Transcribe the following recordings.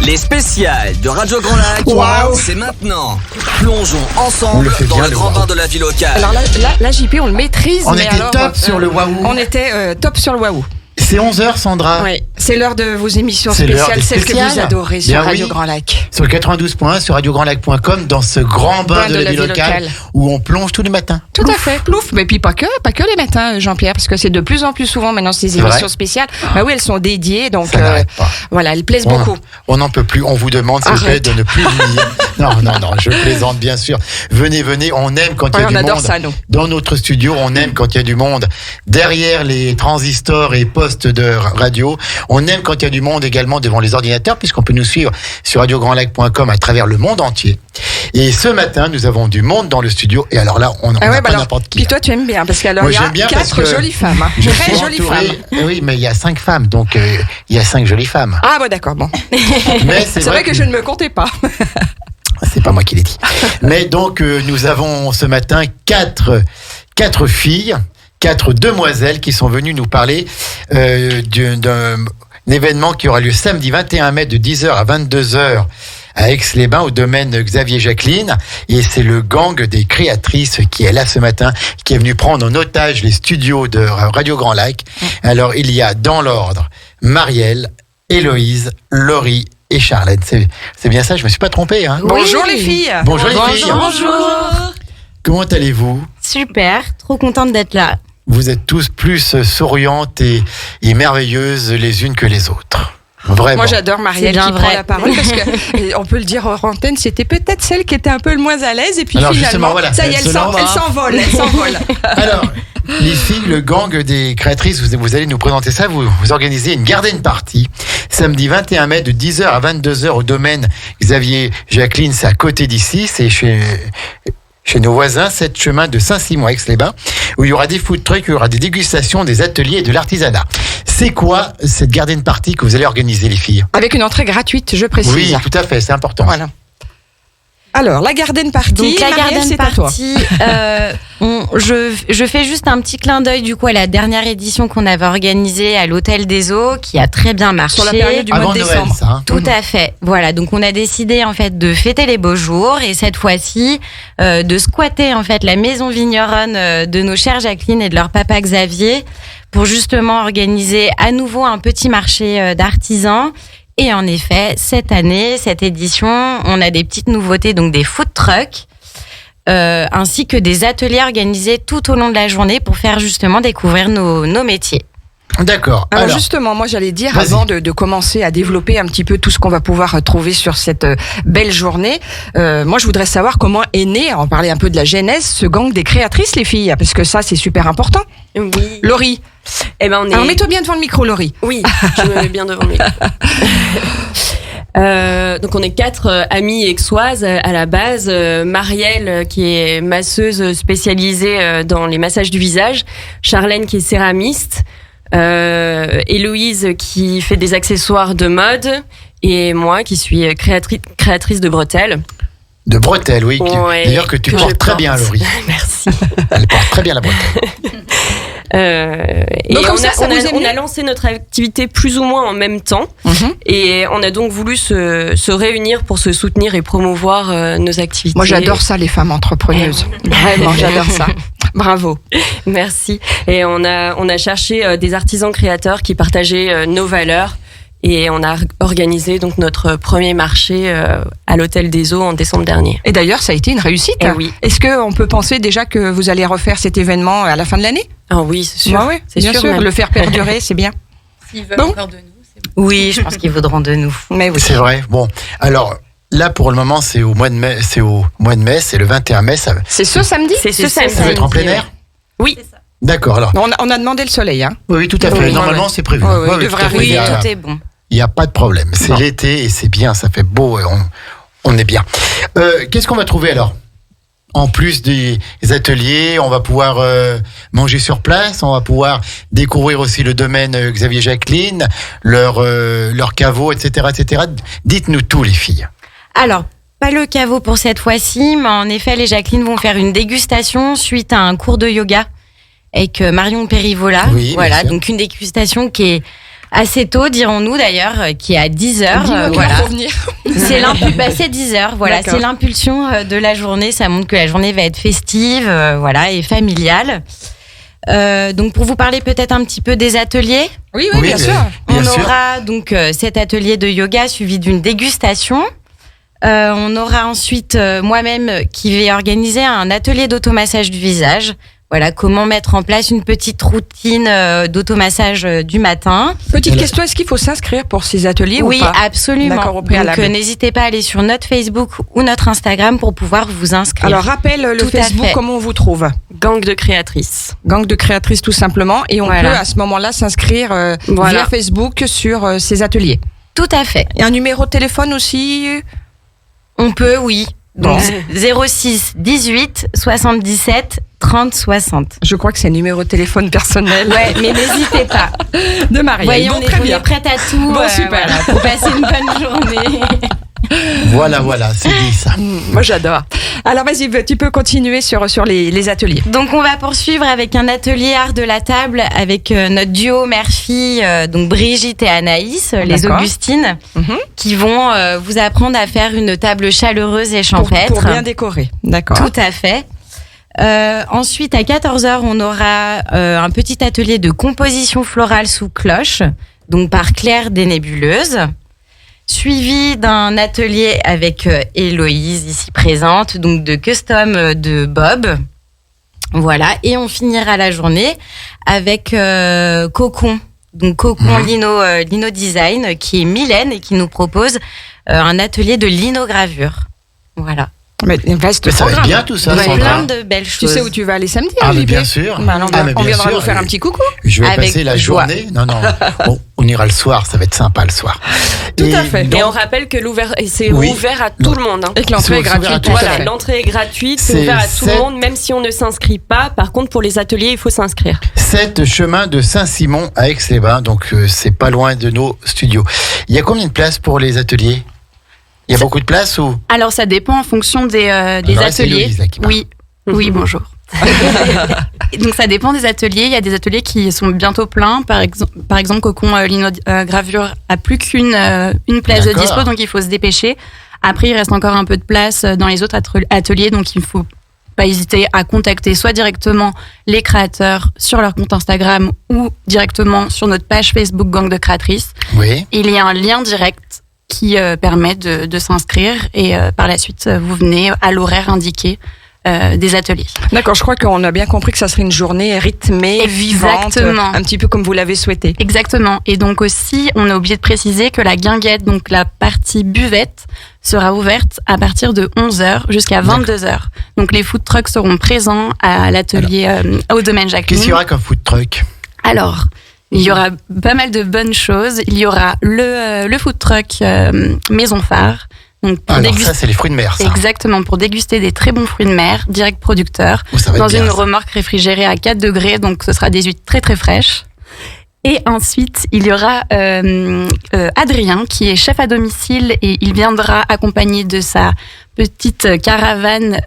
Les spéciales de Radio Grand Lac, c'est maintenant. Plongeons ensemble dans le grand bain de la vie locale. Alors là, JP, on le maîtrise. On était top sur le Waouh. On était top sur le Waouh. C'est 11h, Sandra. Oui, c'est l'heure de vos émissions spéciales, celles que vous adorez sur Radio Grand Lac. Sur le 92.1, sur radiograndlac.com, dans ce grand bain de la vie locale où on plonge tous les matins. Tout à fait, plouf. Mais puis pas que les matins, Jean-Pierre, parce que c'est de plus en plus souvent maintenant ces émissions spéciales. Bah oui, elles sont dédiées, donc voilà, elles plaisent beaucoup. On n'en peut plus. On vous demande, s'il vous plaît, de ne plus venir. Non, je plaisante, bien sûr. Venez, on aime quand il y a du monde. On adore ça, nous. Dans notre studio, on aime quand il y a du monde. Derrière les transistors et postes de radio, on aime quand il y a du monde également devant les ordinateurs, puisqu'on peut nous suivre sur radiograndlac.com à travers le monde entier. Et ce matin, nous avons du monde dans le studio. Et alors là, on n'a pas n'importe qui. Puis toi, tu aimes bien, parce qu'alors, il y a 4 jolies femmes. Très jolies femmes. Oui, mais il y a 5 femmes, donc il y a 5 jolies femmes. Ah, bah d'accord, bon. Mais c'est vrai que je ne me comptais pas. C'est pas moi qui l'ai dit. Mais donc, nous avons ce matin 4 filles, 4 demoiselles qui sont venues nous parler d'un événement qui aura lieu samedi 21 mai de 10h à 22h à Aix-les-Bains au domaine Xavier Jacqueline. Et c'est le gang des créatrices qui est là ce matin, qui est venu prendre en otage les studios de Radio Grand Lac. Alors, il y a dans l'ordre Marielle, Héloïse, Laurie et Charlène. C'est bien ça, je me suis pas trompé. Hein. Bonjour les filles. Bonjour les filles. Bonjour. Comment allez-vous? Super, trop contente d'être là. Vous êtes tous plus souriantes et merveilleuses les unes que les autres. Vraiment. Moi, j'adore Marielle qui prend la parole parce que, on peut le dire hors antenne, c'était peut-être celle qui était un peu le moins à l'aise et puis alors, finalement, ça y est, elle s'envole. Alors, les filles, le gang des créatrices, vous allez nous présenter ça. Vous organisez une garden party samedi 21 mai de 10h à 22h au domaine Xavier Jacqueline. C'est à côté d'ici, c'est chez nos voisins, 7 chemin de Saint-Simon à Aix-les-Bains, où il y aura des food trucks, il y aura des dégustations, des ateliers et de l'artisanat. C'est quoi cette garden party que vous allez organiser, les filles? Avec une entrée gratuite, je précise. Oui, tout à fait, c'est important. Voilà. Alors, la garden party, donc, la Marielle, garden party, je fais juste un petit clin d'œil du coup à la dernière édition qu'on avait organisée à l'Hôtel des Eaux, qui a très bien marché. Sur la période du mois de décembre. Ça, hein. Tout à fait. Voilà, donc on a décidé en fait de fêter les beaux jours et cette fois-ci de squatter en fait la maison vigneronne de nos chères Jacqueline et de leur papa Xavier pour justement organiser à nouveau un petit marché d'artisans. Et en effet, cette année, cette édition, on a des petites nouveautés, donc des food trucks, ainsi que des ateliers organisés tout au long de la journée pour faire justement découvrir nos métiers. D'accord. Alors justement, moi j'allais dire, avant de commencer à développer un petit peu tout ce qu'on va pouvoir trouver sur cette belle journée, moi je voudrais savoir comment est né, on parlait un peu de la genèse, ce gang des créatrices, les filles, parce que ça c'est super important. Oui. Laurie. Alors mets-toi bien devant le micro, Laurie. Oui, je me mets bien devant le micro. Donc on est 4 amies aixoises à la base. Marielle qui est masseuse spécialisée dans les massages du visage, Charlène qui est céramiste, Héloïse qui fait des accessoires de mode et moi qui suis créatrice de bretelles. De bretelles, oui. Ouais, d'ailleurs que tu portes très bien, Laurie. Merci. Elle porte très bien la bretelle. Et donc on a lancé notre activité plus ou moins en même temps et on a donc voulu se réunir pour se soutenir et promouvoir nos activités. Moi j'adore ça, les femmes entrepreneuses. Vraiment, j'adore ça. Bravo. Merci. Et on a cherché des artisans créateurs qui partageaient nos valeurs. Et on a organisé donc notre premier marché à l'Hôtel des Eaux en décembre dernier. Et d'ailleurs, ça a été une réussite. Oui. Est-ce qu'on peut penser déjà que vous allez refaire cet événement à la fin de l'année? Ah oui, c'est sûr. Bah oui, c'est bien sûr. Le faire perdurer, c'est bien. S'ils veulent encore de nous, c'est bon. Oui, je pense qu'ils voudront de nous. Mais oui. C'est vrai. Bon, alors là pour le moment, c'est au mois de mai. C'est le 21 mai. C'est ce samedi. C'est ce samedi. Ça va être en plein air. Oui. D'accord. Alors. On a demandé le soleil, hein. Oui, tout à fait. Normalement, c'est prévu. Oui, devrait arriver. Tout est bon. Il n'y a pas de problème. C'est l'été et c'est bien, ça fait beau et on est bien. Qu'est-ce qu'on va trouver alors? En plus des ateliers, on va pouvoir manger sur place, on va pouvoir découvrir aussi le domaine Xavier Jacqueline, leur caveau, etc., etc. Dites-nous tout, les filles. Alors, pas le caveau pour cette fois-ci, mais en effet, les Jacqueline vont faire une dégustation suite à un cours de yoga avec Marion Périvola. Oui, voilà, donc une dégustation qui est Assez tôt, dirons-nous d'ailleurs, qui est à 10h. Voilà. C'est 10h, voilà. D'accord. C'est l'impulsion de la journée. Ça montre que la journée va être festive, voilà, et familiale. Donc pour vous parler peut-être un petit peu des ateliers. Oui, bien sûr. On aura donc cet atelier de yoga suivi d'une dégustation. On aura ensuite moi-même qui vais organiser un atelier d'automassage du visage. Voilà, comment mettre en place une petite routine d'automassage du matin. Petite question, est-ce qu'il faut s'inscrire pour ces ateliers ou pas? Oui, absolument. D'accord, au Donc préalable. n'hésitez pas à aller sur notre Facebook ou notre Instagram pour pouvoir vous inscrire. Alors rappelle le Tout à Facebook, fait. comment on vous trouve? Gang de créatrices. Gang de créatrices tout simplement, et on Voilà. peut à ce moment-là s'inscrire Voilà. via Facebook sur ces ateliers. Tout à fait. Et un numéro de téléphone aussi? On peut, oui. Bon. Donc 06 18 77 30 60. Je crois que c'est un numéro de téléphone personnel. Ouais, mais n'hésitez pas. De Marielle. Voyez, Bon, on très est bien. prête à tout. Bon, super. Voilà, pour passer une bonne journée. Voilà, c'est dit ça. Moi j'adore. Alors vas-y, tu peux continuer sur les ateliers. Donc on va poursuivre avec un atelier art de la table avec notre duo mère-fille, donc Brigitte et Anaïs, les D'accord. Augustines, Mhm. qui vont vous apprendre à faire une table chaleureuse et champêtre. Pour bien décorer. D'accord. Tout à fait. Ensuite, à 14h, on aura un petit atelier de composition florale sous cloche, donc par Claire des Nébuleuses, suivi d'un atelier avec Héloïse, ici présente, donc de custom de Bob. Voilà, et on finira la journée avec Cocon. Donc Cocon Lino Design, qui est Mylène et qui nous propose un atelier de linogravure. Voilà. Mais vaste Mais ça va être programme. bien tout ça, Ouais, Sandra. plein de belles Tu choses. sais où tu vas aller samedi? Ah, mais JP? bien sûr. Bah, alors, Ah, mais on bien viendra sûr. nous faire un petit coucou. Je vais Avec passer la joie. journée. Non. Bon, on ira le soir, ça va être sympa le soir. Tout à fait. donc, Et on rappelle que c'est Oui. ouvert à tout le monde. Hein. Et que l'entrée est C'est ouvert à gratuite. tout, Voilà, à fait. l'entrée est gratuite, c'est C'est ouvert à tout le 7. monde, même si on ne s'inscrit pas. Par contre, pour les ateliers, il faut s'inscrire. 7 chemin de Saint-Simon à Aix-les-Bains, donc c'est pas loin de nos studios. Il y a combien de places pour les ateliers? Il y a beaucoup de places ou? Alors, ça dépend en fonction des Alors là, c'est ateliers. Héloïse, là, qui parle. Oui, bonjour. Donc, ça dépend des ateliers. Il y a des ateliers qui sont bientôt pleins. Par exemple, Cocon Gravure a plus qu'une une place de D'accord. dispo, donc il faut se dépêcher. Après, il reste encore un peu de place dans les autres ateliers, donc il faut pas hésiter à contacter soit directement les créateurs sur leur compte Instagram ou directement sur notre page Facebook Gang de Créatrices. Oui. Il y a un lien direct qui permet de s'inscrire et par la suite, vous venez à l'horaire indiqué des ateliers. D'accord, je crois qu'on a bien compris que ça serait une journée rythmée, vivante, Exactement. un petit peu comme vous l'avez souhaité. Exactement. Et donc aussi, on a oublié de préciser que la guinguette, donc la partie buvette, sera ouverte à partir de 11h jusqu'à 22h. Donc les food trucks seront présents à l'atelier au domaine Jacqueline. Qu'est-ce qu'il y aura comme food truck? Alors, il y aura pas mal de bonnes choses. Il y aura le food truck Maison Phare. Donc pour Alors déguster, ça, c'est les fruits de mer, ça. exactement, pour déguster des très bons fruits de mer, direct producteur, Oh, ça va être dans bien, une ça. remorque réfrigérée à 4 degrés. Donc ce sera des huîtres très très fraîches. Et ensuite, il y aura Adrien, qui est chef à domicile, et il viendra accompagné de sa petite caravane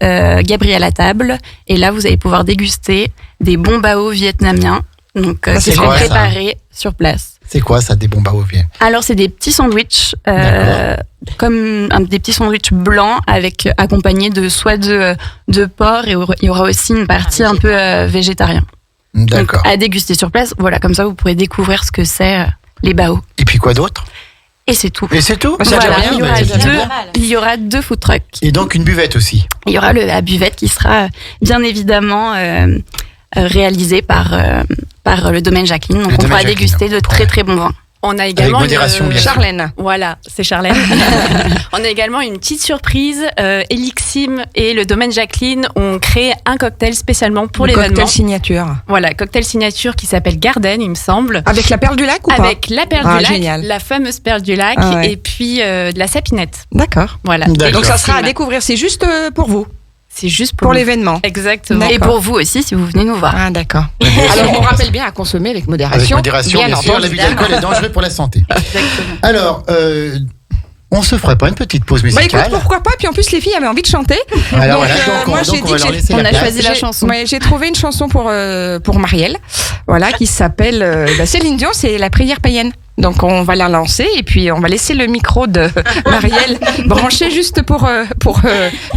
Gabriel à table. Et là, vous allez pouvoir déguster des bons bao vietnamiens, donc c'est qui seront quoi, ça préparés sur place. C'est quoi ça, des bombes à ouvrier? Alors, c'est des petits sandwichs, D'accord. comme des petits sandwichs blancs avec accompagnés de soit de porc, et il y aura aussi une partie un peu végétarien. Donc, D'accord. à déguster sur place. Voilà, comme ça, vous pourrez découvrir ce que c'est les bao. Et puis quoi d'autre? Et c'est tout. Et c'est tout? Bah, c'est Voilà, déjà bien, il y aura mais c'est déjà bien. il y aura 2 food trucks. Et donc une buvette aussi. Il y aura la buvette qui sera bien évidemment réalisée par le domaine Jacqueline. Donc Le on domaine pourra Jacqueline. déguster de très très bons vins. On a également Avec modération, bien sûr. Charlène. Voilà, c'est Charlène. On a également une petite surprise. Elixim et le domaine Jacqueline ont créé un cocktail spécialement pour Le l'événement. cocktail signature. Voilà, cocktail signature qui s'elle Garden, il me semble. Avec la perle du lac ou pas? Avec la perle Ah, du lac, génial. la fameuse perle du lac Ah ouais. et puis de la sapinette. D'accord. Voilà. D'accord. Donc ça sera à Elixim. découvrir, c'est juste pour vous, C'est juste pour vous. l'événement. Exactement. D'accord. Et pour vous aussi, si vous venez nous voir. Ah d'accord. Alors on rappelle bien à consommer avec Avec modération. modération, bien sûr. entendu, L'abus évidemment. d'alcool est dangereux pour la santé. Exactement. Alors, on se ferait pas une petite pause Bah musicale? écoute, pourquoi pas? Puis en plus les filles avaient envie de chanter. Alors Donc, voilà, donc moi, on j'ai va dit leur que laisser on la a place. choisi la chanson. Ouais, j'ai trouvé une chanson pour Marielle, voilà, qui s'appelle Céline Dion, c'est la prière païenne. Donc on va la lancer et puis on va laisser le micro de Marielle branché juste pour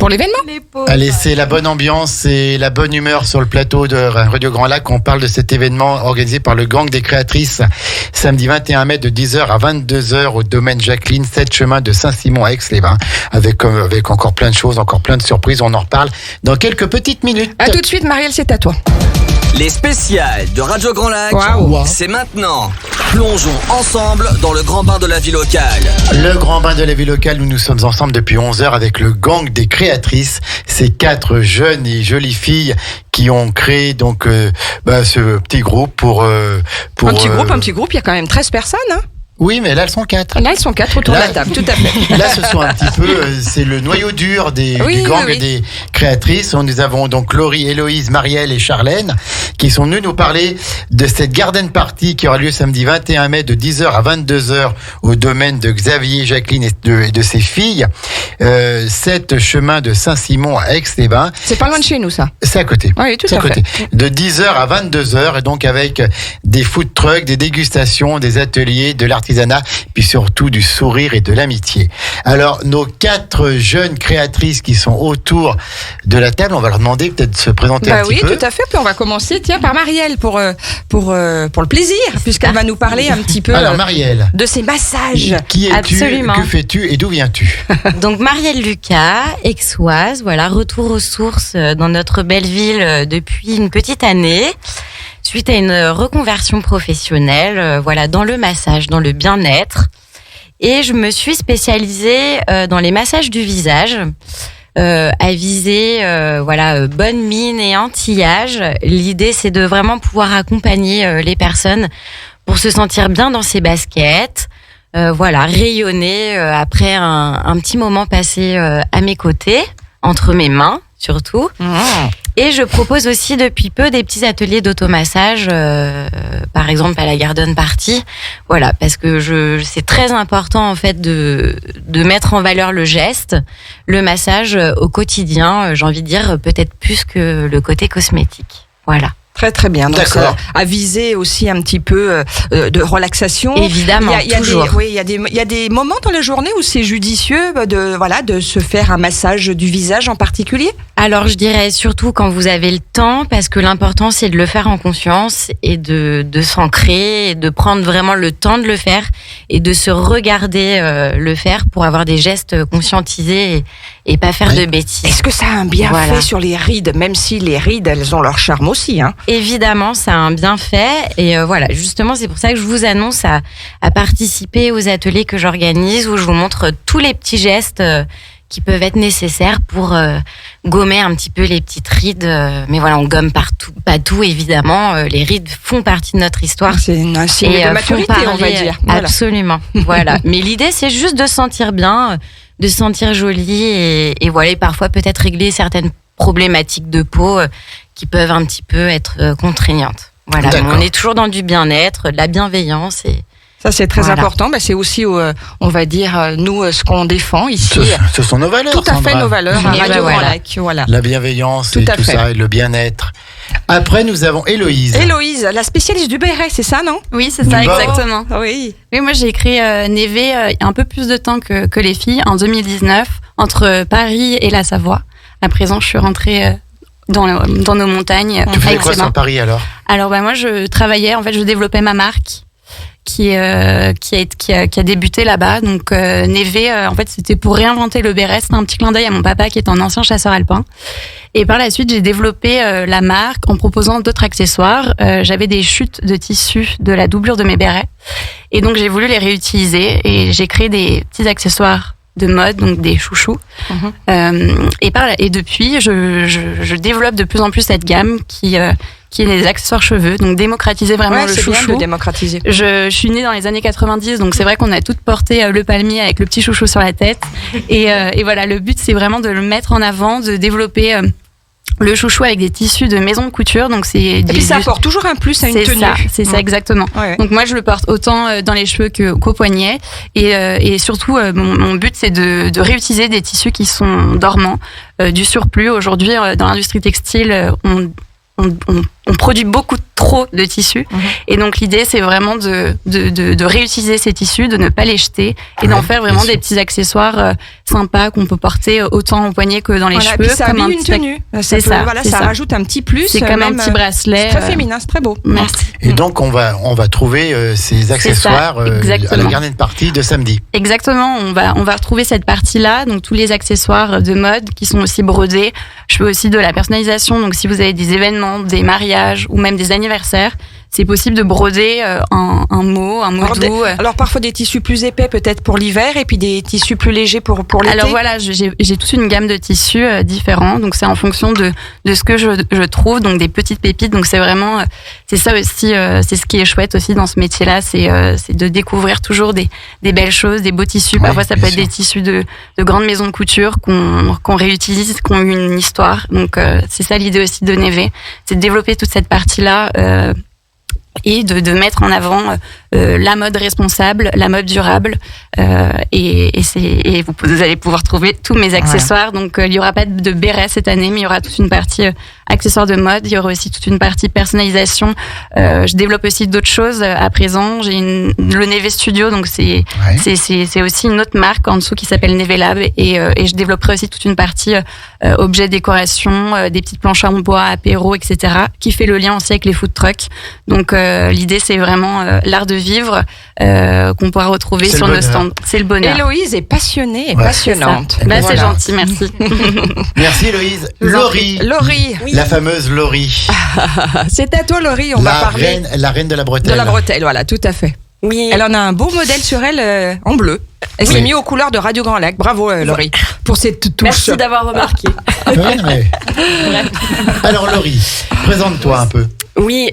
l'événement. Allez, c'est la bonne ambiance et la bonne humeur sur le plateau de Radio Grand Lac. On parle de cet événement organisé par le Gang des Créatrices samedi 21 mai de 10h à 22h au domaine Jacqueline, 7 chemin de Saint-Simon à Aix-les-Bains, avec encore plein de choses, encore plein de surprises. On en reparle dans quelques petites minutes. À tout de suite, Marielle, c'est à toi. Les spéciales de Radio Grand Lac, Waouh. c'est maintenant. Plongeons ensemble dans le grand bain de la vie locale. Le grand bain de la vie locale, nous sommes ensemble depuis 11h avec le Gang des Créatrices. Ces 4 jeunes et jolies filles qui ont créé donc ce petit groupe pour un petit groupe, il y a quand même 13 personnes. Hein. Oui, mais là, elles sont 4. Là, ils sont 4 autour de la table, tout à fait. Là, ce sont un petit peu, c'est le noyau dur du gang des créatrices. Nous avons donc Laurie, Héloïse, Marielle et Charlène qui sont venus nous parler de cette garden party qui aura lieu samedi 21 mai de 10h à 22h au domaine de Xavier, Jacqueline et de ses filles. 7 chemin de Saint-Simon à Aix-les-Bains. C'est pas loin de chez nous, ça. C'est à côté. Oui, tout à fait. De 10h à 22h et donc avec des food trucks, des dégustations, des ateliers, de l'artisanat, puis surtout du sourire et de l'amitié. Alors, nos 4 jeunes créatrices qui sont autour de la table, on va leur demander peut-être de se présenter un petit peu. Oui, tout à fait. Puis on va commencer, par Marielle pour le plaisir, puisqu'elle va nous parler un petit peu Alors, Marielle, de ses massages. Qui es-tu, Absolument. que fais-tu et d'où viens-tu? Donc Marielle Lucas, aixoise, voilà, retour aux sources dans notre belle ville depuis une petite année, suite à une reconversion professionnelle, voilà, dans le massage, dans le bien-être. Et je me suis spécialisée dans les massages du visage, à viser bonne mine et anti-âge. L'idée, c'est de vraiment pouvoir accompagner les personnes pour se sentir bien dans ses baskets, rayonner après un petit moment passé à mes côtés, entre mes mains surtout. Et je propose aussi depuis peu des petits ateliers d'automassage, par exemple à la garden party. Voilà, parce que c'est très important en fait de mettre en valeur le geste, le massage au quotidien, j'ai envie de dire peut-être plus que le côté cosmétique. Voilà. Très très bien. Donc D'accord. à viser aussi un petit peu de relaxation. Évidemment, toujours. Il y a des moments dans la journée où c'est judicieux de se faire un massage du visage en particulier. Alors je dirais surtout quand vous avez le temps, parce que l'important c'est de le faire en conscience et de s'ancrer et de prendre vraiment le temps de le faire et de se regarder le faire pour avoir des gestes conscientisés et pas faire de bêtises. Est-ce que ça a un bienfait sur les rides, même si les rides elles ont leur charme aussi, hein? Évidemment, ça a un bienfait et justement c'est pour ça que je vous annonce à participer aux ateliers que j'organise où je vous montre tous les petits gestes qui peuvent être nécessaires pour gommer un petit peu les petites rides. Mais voilà, on gomme pas tout évidemment. Les rides font partie de notre histoire. C'est un signe de maturité, on va dire. Voilà. Absolument. Voilà. Mais l'idée, c'est juste de se sentir bien, de se sentir jolie et parfois peut-être régler certaines problématiques de peau qui peuvent un petit peu être contraignantes. Voilà. Mais on est toujours dans du bien-être, de la bienveillance et ça, c'est très important. C'est aussi, on va dire, nous, ce qu'on défend ici. Ce sont nos valeurs, Tout à fait Sandra. nos valeurs à Radio Grand Lac. Voilà. La bienveillance Tout et à tout fait. ça, et le bien-être. Après, nous avons Héloïse. Héloïse, la spécialiste du béret, c'est ça, non? Oui, c'est ça, Du bord. exactement. Oui. Oui, moi j'ai créé Neve un peu plus de temps que les filles, en 2019, entre Paris et la Savoie. À présent, je suis rentrée dans nos montagnes. Tu faisais avec quoi ses mains. sur Paris alors? Alors moi je travaillais, en fait je développais ma marque qui a débuté là-bas. Donc Neve, en fait c'était pour réinventer le béret. C'était un petit clin d'œil à mon papa qui est un ancien chasseur alpin. Et par la suite j'ai développé la marque en proposant d'autres accessoires. J'avais des chutes de tissu de la doublure de mes bérets. Et donc j'ai voulu les réutiliser et j'ai créé des petits accessoires de mode, donc des chouchous. Et depuis, je développe de plus en plus cette gamme qui est des accessoires cheveux, donc démocratiser vraiment le c'est bien chouchou. de démocratiser. Je suis née dans les années 90, donc c'est vrai qu'on a toutes porté le palmier avec le petit chouchou sur la tête. Et voilà, le but c'est vraiment de le mettre en avant, de développer le chouchou avec des tissus de maison de couture. Donc et puis ça apporte toujours un plus à une tenue. C'est ça exactement. Ouais. Donc moi je le porte autant dans les cheveux qu'au poignet et surtout mon but c'est de réutiliser des tissus qui sont dormants, du surplus. Aujourd'hui dans l'industrie textile on on produit beaucoup trop de tissus. Et donc l'idée, c'est vraiment de réutiliser ces tissus, de ne pas les jeter et d'en faire vraiment des petits accessoires sympas qu'on peut porter autant au poignet que dans les cheveux. Puis ça comme habille une tenue. C'est ça. Voilà, ça rajoute un petit plus. C'est comme un petit bracelet. C'est très féminin, c'est très beau. Merci. Et donc, on va trouver ces accessoires à la garden party de samedi. Exactement. On va retrouver cette partie-là. Donc, tous les accessoires de mode qui sont aussi brodés. Je fais aussi de la personnalisation. Donc, si vous avez des événements, des mariages ou même des anniversaires, c'est possible de broder un mot, un mot doux. Alors parfois des tissus plus épais peut-être pour l'hiver et puis des tissus plus légers pour l'été. Alors voilà, j'ai toute une gamme de tissus différents. Donc c'est en fonction de ce que je trouve. Donc des petites pépites. Donc c'est vraiment, c'est ça aussi, c'est ce qui est chouette aussi dans ce métier-là, c'est de découvrir toujours des belles choses, des beaux tissus. Parfois ça peut être des tissus de grandes maisons de couture qu'on réutilise, qui ont eu une histoire. Donc c'est ça l'idée aussi de Neve, c'est de développer toute cette partie-là. Et de mettre en avant la mode responsable, la mode durable, et vous allez pouvoir trouver tous mes accessoires. Donc il y aura pas de béret cette année, mais il y aura toute une partie accessoires de mode. Il y aura aussi toute une partie personnalisation. Je développe aussi d'autres choses à présent. J'ai le Neve Studio, donc c'est aussi une autre marque en dessous qui s'appelle Neve Lab, et je développerai aussi toute une partie objets décoration, des petites planches en bois, apéro, etc., qui fait le lien aussi avec les food trucks. Donc l'idée, c'est vraiment l'art de vivre qu'on pourra retrouver sur nos stands. C'est le bonheur. Héloïse est passionnée et passionnante. C'est gentil, merci. Merci Héloïse. Laurie. Oui. La fameuse Laurie. C'est à toi Laurie, on va parler. La reine de la bretelle. De la bretelle, voilà, tout à fait. Oui. Elle en a un beau modèle sur elle en bleu. Elle s'est mise aux couleurs de Radio Grand Lac. Bravo Laurie pour cette touche. Merci d'avoir remarqué. Alors Laurie, présente-toi un peu. Oui,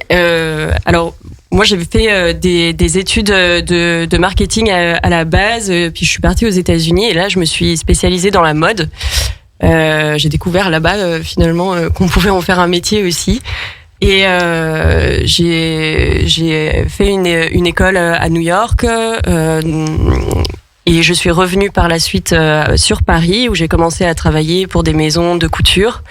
alors moi j'avais fait des études de marketing à la base, puis je suis partie aux États-Unis et là je me suis spécialisée dans la mode. J'ai découvert là-bas finalement qu'on pouvait en faire un métier aussi. Et j'ai fait une école à New York et je suis revenue par la suite sur Paris où j'ai commencé à travailler pour des maisons de couture.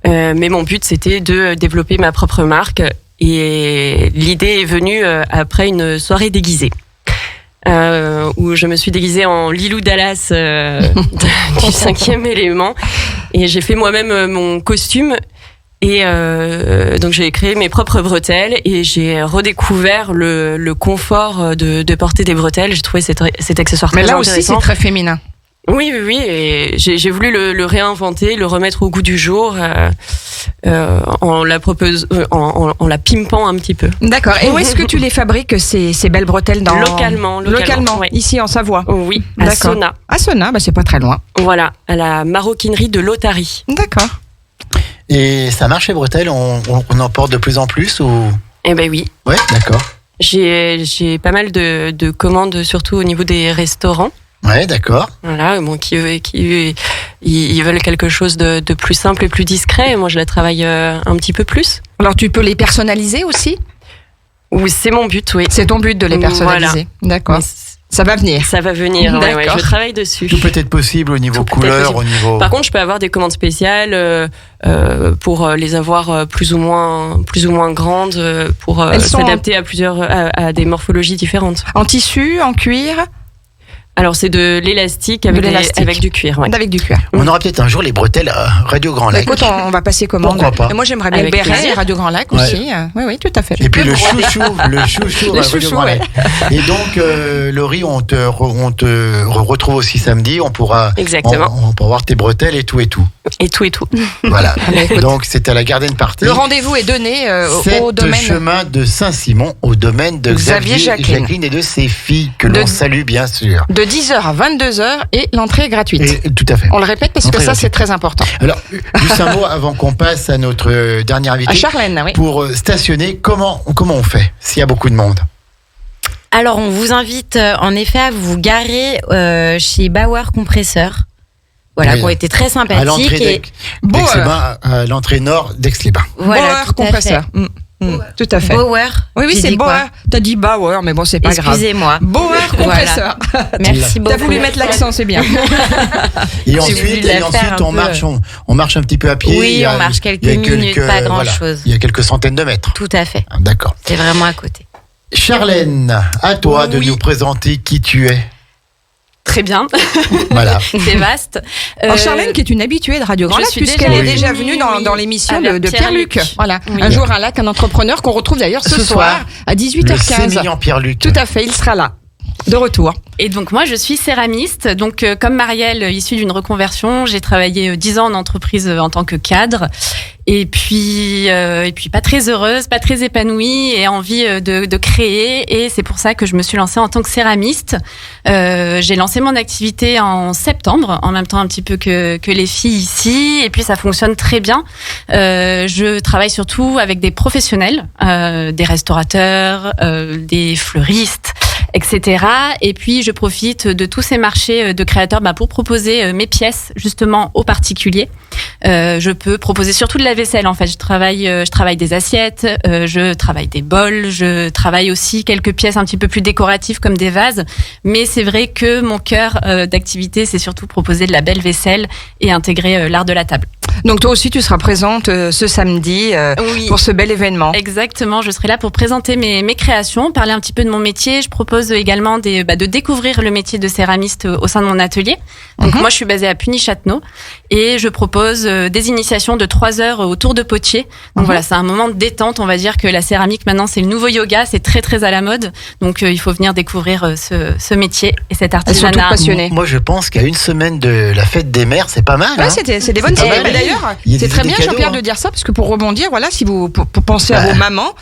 Mais mon but c'était de développer ma propre marque et l'idée est venue après une soirée déguisée. Où je me suis déguisée en Lilou Dallas du 5e élément et j'ai fait moi-même mon costume et donc j'ai créé mes propres bretelles et j'ai redécouvert le confort de porter des bretelles. J'ai trouvé cet accessoire très intéressant. Mais là aussi c'est très féminin. Oui, et j'ai voulu le réinventer, le remettre au goût du jour en la pimpant un petit peu. D'accord. Et où est-ce que tu les fabriques ces belles bretelles Localement, ouais. Ici en Savoie. Oui, à Sona. À Sona, c'est pas très loin. Voilà, à la maroquinerie de l'Otari. D'accord. Et ça marche les bretelles, on en porte de plus en plus ou? Eh ben oui. Ouais, d'accord. J'ai pas mal de commandes, surtout au niveau des restaurants. Ouais, d'accord. Voilà, bon, ils veulent quelque chose de plus simple et plus discret. Moi, je la travaille un petit peu plus. Alors, tu peux les personnaliser aussi? Oui, c'est mon but, oui. C'est ton but de les personnaliser. Voilà. D'accord. Ça va venir. Ça va venir, ouais, je travaille dessus. Tout peut être possible au niveau couleur, au niveau... Par contre, je peux avoir des commandes spéciales pour les avoir plus ou moins grandes, pour s'adapter à des morphologies différentes. En tissu, en cuir? Alors c'est de l'élastique avec du cuir. Ouais. Avec du cuir. On aura peut-être un jour les bretelles à Radio Grand Lac. Écoute, on va passer commande. Pourquoi pas. Et moi j'aimerais bien le béret Radio Grand Lac aussi. Oui, tout à fait. Et puis le chouchou Radio Grand Lac. Et donc Laurie, on te retrouve aussi samedi. On pourra voir tes bretelles et tout. Et tout. Voilà. Donc c'est à la Garden Party. Le rendez-vous est donné au domaine chemin de Saint-Simon, au domaine de Xavier Jacqueline et de ses filles que l'on salue bien sûr. De 10h à 22h et l'entrée est gratuite. Et, tout à fait. On le répète parce que ça c'est très important. Alors, juste un mot avant qu'on passe à notre dernier invité. À Charlène, oui. Pour stationner, comment on fait s'il y a beaucoup de monde? Alors, on vous invite en effet à vous garer chez Bauer Compresseur. Voilà, qui ont été très sympathiques. À l'entrée d'Aix-les-Bains, à l'entrée nord d'Aix-les-Bains. Voilà, Bauer Compresseur. Tout à fait. Bauer. Oui, J'ai c'est dit quoi Bauer. T'as dit Bauer, mais bon, c'est pas grave. Excusez-moi. Bauer compresseur. Merci beaucoup. T'as voulu mettre l'accent, c'est bien. Et J'ai voulu la faire un peu. on marche un petit peu à pied. Oui, Il y a- on marche quelques il y a minutes, pas voilà, grand-chose. il y a quelques centaines de mètres. Tout à fait. Ah, d'accord. C'est vraiment à côté. Charlène, à toi de nous présenter qui tu es. Très bien, Voilà. c'est vaste. Alors Charlène, qui est une habituée de Radio Grand je Lac, suis puisqu'elle déjà est déjà venue, venue dans l'émission avec de Pierre-Luc. Pierre-Luc. Voilà. Oui. Un jour, un lac, un entrepreneur qu'on retrouve d'ailleurs ce soir à Le 18h15. sémillant Pierre-Luc. Tout à fait, il sera là. De retour. Et donc moi je suis céramiste, donc comme Marielle, issue d'une reconversion, j'ai travaillé 10 ans en entreprise en tant que cadre, et puis pas très heureuse, pas très épanouie, et envie de créer, et c'est pour ça que je me suis lancée en tant que céramiste. J'ai lancé mon activité en septembre, en même temps un petit peu que les filles ici, et puis ça fonctionne très bien. Je travaille surtout avec des professionnels, des restaurateurs, des fleuristes, etc. Et puis, je profite de tous ces marchés de créateurs pour proposer mes pièces, justement, aux particuliers. Je peux proposer surtout de la vaisselle, en fait. Je travaille des assiettes, je travaille des bols, je travaille aussi quelques pièces un petit peu plus décoratives, comme des vases. Mais c'est vrai que mon cœur d'activité, c'est surtout proposer de la belle vaisselle et intégrer l'art de la table. Donc toi aussi, tu seras présente ce samedi Oui. pour ce bel événement. Exactement, je serai là pour présenter mes créations, parler un petit peu de mon métier. Je propose également de découvrir le métier de céramiste au sein de mon atelier. Donc moi, je suis basée à Puny-Châtenot et je propose des initiations de 3 heures autour de potier. Donc voilà, c'est un moment de détente. On va dire que la céramique, maintenant, c'est le nouveau yoga. C'est très, très à la mode. Donc il faut venir découvrir ce métier et cet Elles sont toutes artisanat. passionnées. Moi, je pense qu'à une semaine de la fête des mères, c'est pas mal. Ouais, hein. c'est des bonnes C'est pas idées. mal. D'ailleurs, Il y a c'est des très idées bien, cadeaux, Jean-Pierre, hein. de dire ça, parce que pour rebondir, voilà, si vous pour penser à vos mamans,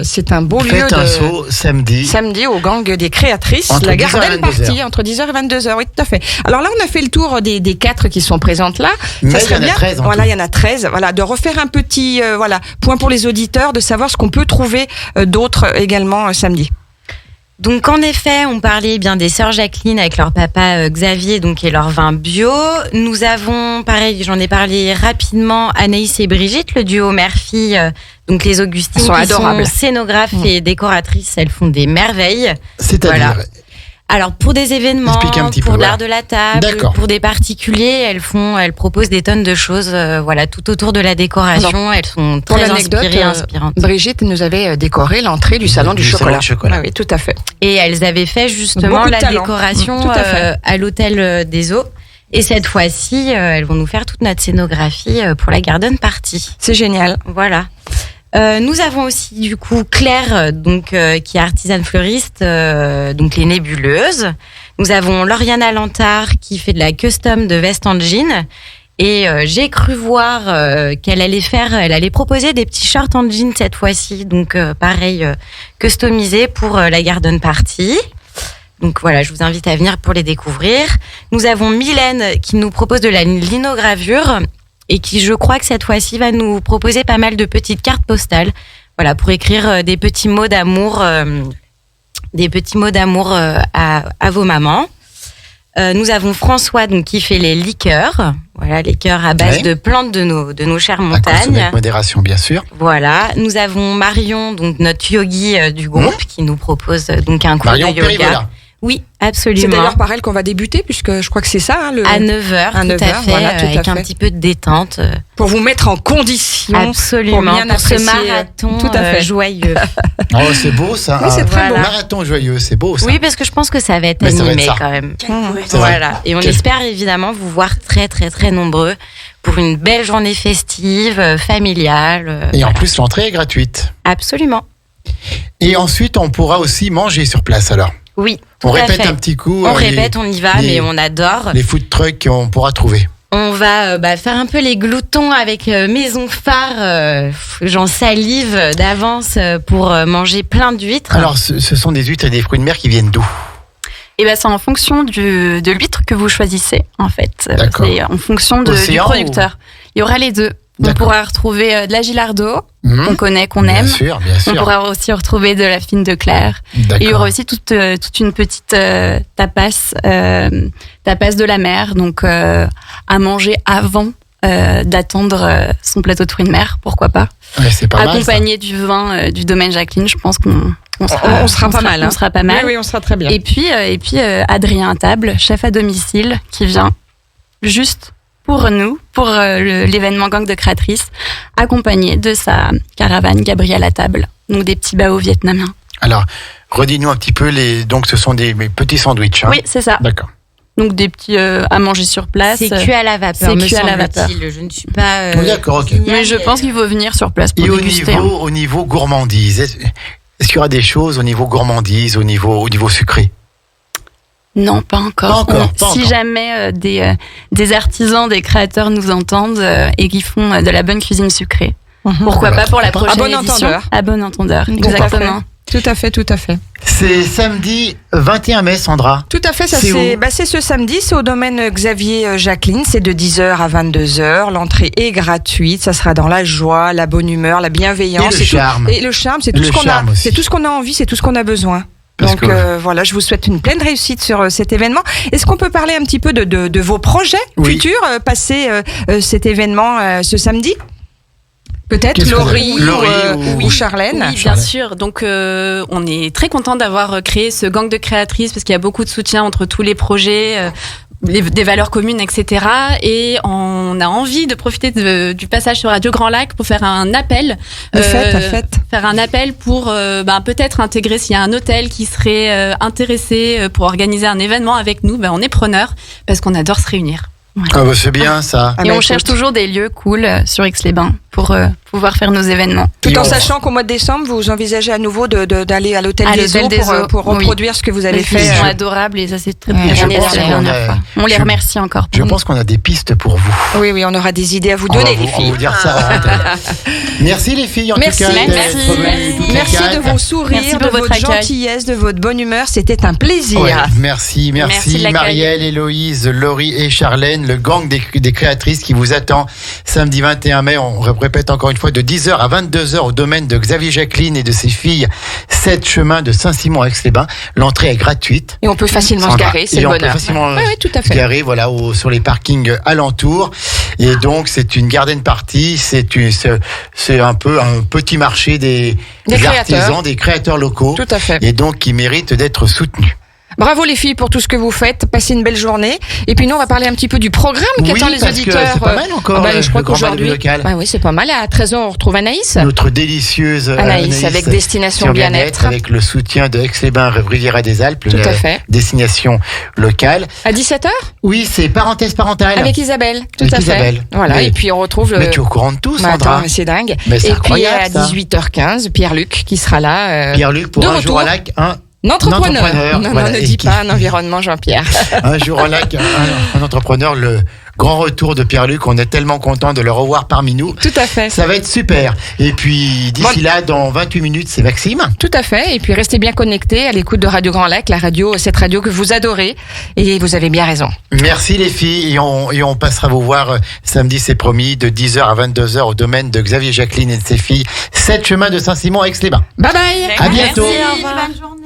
c'est un beau lieu Faites un saut samedi. samedi au gang des créatrices, Entre la 10h et Garden 22h. Party, entre 10h et 22h, oui, tout à fait. Alors là, on a fait le tour des 4 qui sont présentes là. Mais Ça il y serait en a bien, 13 en voilà, tout. il y en a 13, voilà, de refaire un petit point pour les auditeurs, de savoir ce qu'on peut trouver d'autres également samedi. Donc en effet, on parlait bien des sœurs Jacqueline avec leur papa Xavier, donc et leur vin bio. Nous avons, pareil, j'en ai parlé rapidement, Anaïs et Brigitte, le duo mère-fille, donc les Augustines, Elles sont qui adorables. sont scénographes et décoratrices. Elles font des merveilles. C'est-à-dire, Voilà. Alors pour des événements, Explique un petit peu, pour voilà. l'art de la table, D'accord. pour des particuliers, elles proposent des tonnes de choses, voilà, tout autour de la décoration. Elles sont Pour très l'anecdote, inspirées, inspirantes. Brigitte nous avait décoré l'entrée du salon du Du salon chocolat. du chocolat. Ah oui, tout à fait. Et elles avaient fait justement Beaucoup de la talent. décoration Tout à fait. à l'hôtel des Eaux. Et cette fois-ci, elles vont nous faire toute notre scénographie pour la Garden Party. C'est génial. Voilà. Nous avons aussi du coup Claire, donc qui est artisane fleuriste, donc les nébuleuses. Nous avons Lauriana Lantard qui fait de la custom de vestes en jean. Et j'ai cru voir elle allait proposer des petits shorts en jean cette fois-ci, donc pareil, customisés pour la Garden Party. Donc voilà, je vous invite à venir pour les découvrir. Nous avons Mylène qui nous propose de la linogravure et qui, je crois que cette fois-ci, va nous proposer pas mal de petites cartes postales. Voilà, pour écrire des petits mots d'amour, à vos mamans. Nous avons François donc qui fait les liqueurs. Voilà, les liqueurs à base Ouais. de plantes de nos chères à consommer montagnes. avec modération, bien sûr. Voilà, nous avons Marion, donc notre yogi du groupe, qui nous propose donc un cours Marion de yoga. Périvola. Oui, C'est absolument. d'ailleurs par elle qu'on va débuter, puisque je crois que c'est ça. Hein, À 9h, À 9h, tout à fait, voilà, tout à avec un fait. petit peu de détente. Pour vous mettre en condition. Absolument, Pour bien pour ce apprécier, marathon tout à fait. joyeux. Oh, c'est beau ça. Oui, c'est très beau. Marathon joyeux, c'est beau ça. Oui, parce que je pense que ça va être Mais ça va animé être ça. quand même. C'est vrai. Voilà, et on Quel- espère évidemment vous voir très très très nombreux pour une belle journée festive, familiale. Et en voilà. plus, l'entrée est gratuite. Absolument. Et ensuite, on pourra aussi manger sur place alors. Oui, On tout à répète fait. un petit coup. On répète, on y va, les- mais on adore. Les food trucks qu'on pourra trouver. On va faire un peu les gloutons avec Maison Phare. J'en salive d'avance pour manger plein d'huîtres. Alors, ce sont des huîtres et des fruits de mer qui viennent d'où? Et ben c'est en fonction de l'huître que vous choisissez en fait. D'accord. C'est en fonction du Océan producteur. Il y aura les deux. On D'accord. pourra retrouver de la Gilardo Mhm. qu'on connaît, qu'on Bien aime. sûr, bien On sûr. pourra aussi retrouver de la fine de Claire. Et il y D'accord. aura aussi toute une petite tapas de la mer, donc à manger avant d'attendre son plateau de fruits de mer, pourquoi pas. Ouais, c'est pas mal, accompagné du vin du domaine Jacqueline, je pense qu'on sera pas mal. On sera pas mal. Oui, on sera très bien. Et puis Adrien à table, chef à domicile, qui vient juste pour nous, pour l'événement Gang de créatrices, accompagné de sa caravane Gabrielle à table, donc des petits baos vietnamiens. Alors, redis-nous un petit peu, donc ce sont des petits sandwichs. Hein. Oui, c'est ça. D'accord. Donc des petits à manger sur place. C'est cuit à la vapeur. C'est cuit à la vapeur. Je ne suis pas. Oui, d'accord, ok. Mais je pense qu'il faut venir sur place pour Et déguster. au niveau gourmandise, est-ce qu'il y aura des choses au niveau gourmandise, au niveau sucré? Non, pas encore. Pas Si encore. jamais des artisans, des créateurs nous entendent et qui font de la bonne cuisine sucrée, pourquoi pas pour la prochaine bon édition. entendeur. À bon entendeur. Tout à Exactement. Tout à fait, tout à fait. C'est samedi 21 mai, Sandra. Tout à fait, ça C'est où c'est ce samedi, c'est au domaine Xavier Jacqueline, c'est de 10h à 22h, l'entrée est gratuite, ça sera dans la joie, la bonne humeur, la bienveillance Et le charme. Et le charme, c'est tout Le ce qu'on a, charme aussi. c'est tout ce qu'on a envie, c'est tout ce qu'on a besoin. Parce Donc que- voilà, je vous souhaite une pleine réussite sur cet événement. Est-ce qu'on peut parler un petit peu de vos projets Oui. futurs, passer cet événement ce samedi? Peut-être Qu'est-ce que vous Laurie, avez- Laurie ou Charlène. Oui, bien sûr. Donc, on est très content d'avoir créé ce gang de créatrices parce qu'il y a beaucoup de soutien entre tous les projets. Des valeurs communes, etc. Et on a envie de profiter du passage sur Radio Grand Lac pour faire un appel. Faites. Faire un appel pour peut-être intégrer s'il y a un hôtel qui serait intéressé pour organiser un événement avec nous. On est preneurs parce qu'on adore se réunir. Ah bah c'est bien ça. Ah Et bah, on écoute. cherche toujours des lieux cool sur Aix-les-Bains pour pouvoir faire nos événements. Tout Et en on- sachant qu'au mois de décembre, vous envisagez à nouveau d'aller à l'hôtel À des l'hôtel Eaux des Eaux, pour oui. reproduire ce que vous avez Les filles fait. sont adorables et ça c'est très Ouais, bien je passé pense la qu'on dernière a- fois. On les je- remercie encore. Je pense qu'on a des pistes pour vous. Oui, on aura des idées à vous On va donner, les on va filles. vous dire ça en antenne. Merci les filles en Merci, tout cas. merci. d'être venues toutes les Merci quatre. de vos sourires, Merci de pour votre votre accueil. gentillesse, de votre bonne humeur. C'était un plaisir. Ouais, merci Merci de l'accueil. Marielle, Héloïse, Laurie et Charlène, le gang des créatrices qui vous attend samedi 21 mai. On répète encore une fois de 10h à 22h au domaine de Xavier Jacqueline et de ses filles, 7 chemin de Saint-Simon à Aix-les-Bains. L'entrée est gratuite. Et on peut facilement se Sandra. garer, c'est Et le on peut bonheur. facilement Oui, tout à se fait. garer voilà, sur les parkings alentours. Et donc, c'est une garden party. C'est un peu un petit marché des créateurs. artisans, des créateurs locaux. Tout à fait. Et donc, qui méritent d'être soutenus. Bravo les filles pour tout ce que vous faites. Passez une belle journée. Et puis nous, on va parler un petit peu du programme Oui, qu'attendent les parce que auditeurs. c'est pas mal encore, je crois le grand bal qu'aujourd'hui, local. oui, c'est pas mal. À 13h, on retrouve Anaïs. Notre délicieuse Anaïs, avec Destination sur Bien-être. avec le soutien de Aix-les-Bains, Riviera des Alpes, Tout la à fait. destination locale. À 17h Oui, c'est parenthèse parentale. avec Isabelle. Tout Avec à fait. Isabelle. Voilà. Oui. Et puis on retrouve. Mais tu es au courant de tout, Mais Sandra. attends, c'est dingue. Mais c'est Et puis incroyable, à ça. 18h15, Pierre-Luc qui sera là. Pierre-Luc, pour de un jour à retour. lac, un Entrepreneur. Non, voilà, ne et dis qui- pas un environnement, Jean-Pierre. un jour à lac, un entrepreneur, le grand retour de Pierre-Luc. On est tellement content de le revoir parmi nous. Tout à fait. Ça va être super. Et puis, d'ici là, dans 28 minutes, c'est Maxime. Tout à fait. Et puis restez bien connectés à l'écoute de Radio Grand Lac, cette radio que vous adorez. Et vous avez bien raison. Merci les filles. Et on passera vous voir samedi, c'est promis, de 10h à 22h au domaine de Xavier Jacqueline et de ses filles, 7 chemin de Saint-Simon à Aix-les-Bains. Bye bye. À bientôt. Merci, au revoir. Bonne journée.